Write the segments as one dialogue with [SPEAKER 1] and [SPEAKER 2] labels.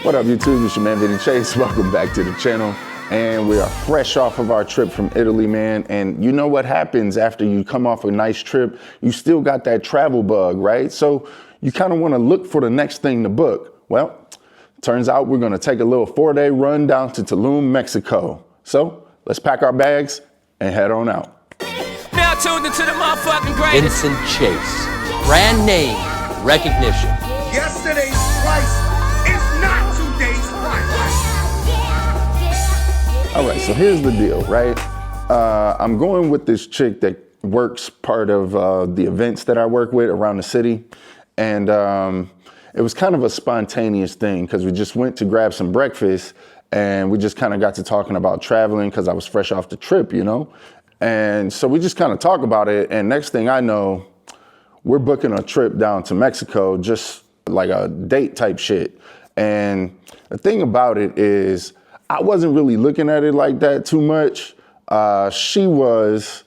[SPEAKER 1] What up, YouTube? It's your man, Viictori. Welcome back to the channel. And we are fresh off of our trip from Italy, man. And you know what happens after you come off a nice trip? You still got that travel bug, right? So you kind of want to look for the next thing to book. Well, turns out we're going to take a little 4-day run down to Tulum, Mexico. So let's pack our bags and head on out.
[SPEAKER 2] Now tuned into the motherfucking greatest.
[SPEAKER 3] Vincent Chase, brand name recognition.
[SPEAKER 4] Yesterday's price is not today's price.
[SPEAKER 1] All right, so here's the deal, right? I'm going with this chick that works part of the events that I work with around the city. And it was kind of a spontaneous thing because we just went to grab some breakfast and we just kind of got to talking about traveling because I was fresh off the trip, you know? And so we just kind of talk about it. And next thing I know, we're booking a trip down to Mexico, just like a date type shit. And the thing about it is I wasn't really looking at it like that too much. She was,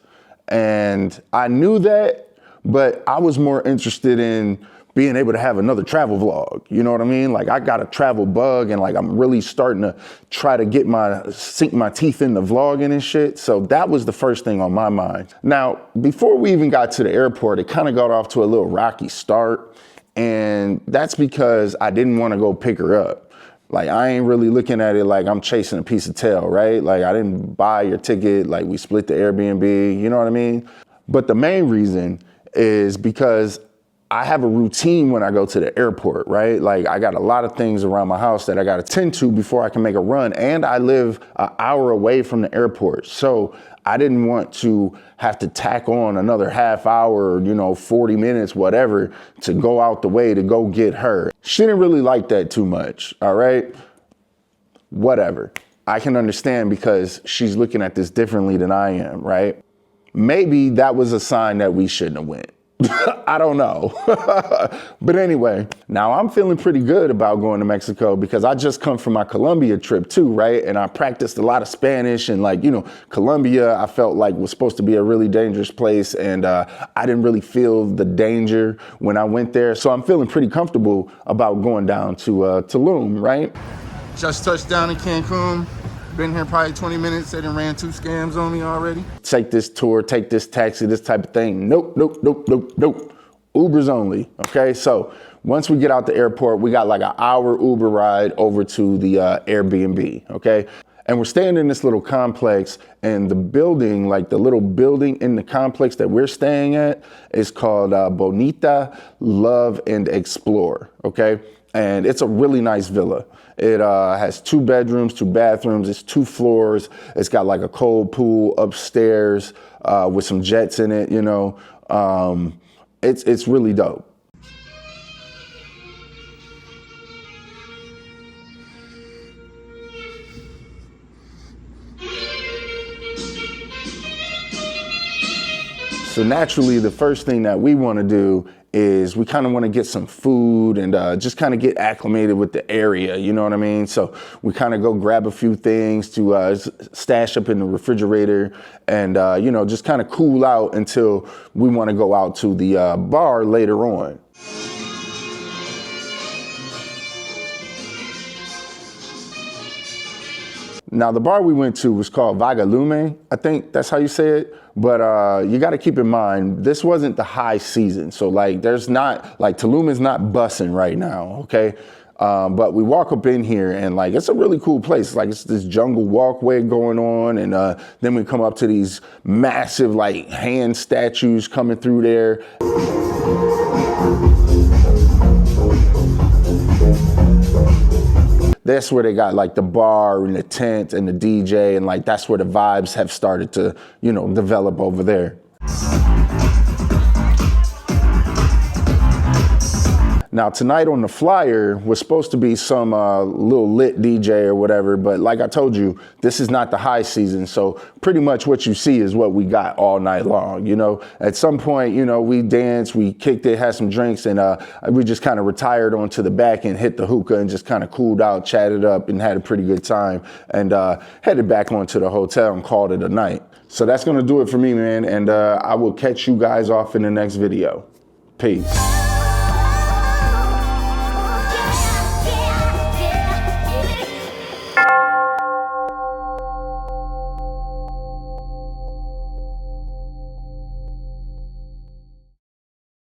[SPEAKER 1] and I knew that, but I was more interested in being able to have another travel vlog. You know what I mean? Like I got a travel bug and like I'm really starting to try to sink my teeth into vlogging and shit. So that was the first thing on my mind. Now, before we even got to the airport, it kind of got off to a little rocky start. And that's because I didn't want to go pick her up. Like I ain't really looking at it like I'm chasing a piece of tail, right? Like I didn't buy your ticket, like we split the Airbnb, you know what I mean? But the main reason is because I have a routine when I go to the airport, right? Like I got a lot of things around my house that I got to tend to before I can make a run. And I live an hour away from the airport. So I didn't want to have to tack on another half hour, 40 minutes, whatever, to go out the way to go get her. She didn't really like that too much, all right? Whatever. I can understand because she's looking at this differently than I am, right? Maybe that was a sign that we shouldn't have went. I don't know. But anyway, now I'm feeling pretty good about going to Mexico because I just come from my Colombia trip too, right? And I practiced a lot of Spanish and Colombia, I felt like was supposed to be a really dangerous place. And I didn't really feel the danger when I went there. So I'm feeling pretty comfortable about going down to Tulum, right? Just touched down in Cancun. Been here probably 20 minutes. They done ran 2 scams on me already. Take this tour, take this taxi, this type of thing. Nope. Ubers only, okay? So once we get out the airport, we got like an hour Uber ride over to the Airbnb, okay? And we're staying in this little complex, and the building, like the little building in the complex that we're staying at is called Bonita, Love and Explore, okay? And it's a really nice villa. It has 2 bedrooms, 2 bathrooms. It's 2 floors. It's got like a cold pool upstairs with some jets in it, It's really dope. So naturally, the first thing that we want to do is we kind of want to get some food and just kind of get acclimated with the area, you know what I mean? So we kind of go grab a few things to stash up in the refrigerator and, just kind of cool out until we want to go out to the bar later on. Now, the bar we went to was called Vagalume. I think that's how you say it. But you got to keep in mind, this wasn't the high season. So Tulum is not bussing right now, okay? But we walk up in here and it's a really cool place. Like it's this jungle walkway going on. And then we come up to these massive hand statues coming through there. That's where they got the bar and the tent and the DJ and that's where the vibes have started to, develop over there. Now tonight on the flyer was supposed to be some little lit DJ or whatever, but like I told you, this is not the high season. So pretty much what you see is what we got all night long. At some point, we danced, we kicked it, had some drinks, and we just kind of retired onto the back and hit the hookah and just kind of cooled out, chatted up, and had a pretty good time, and headed back onto the hotel and called it a night. So that's gonna do it for me, man. And I will catch you guys off in the next video. Peace.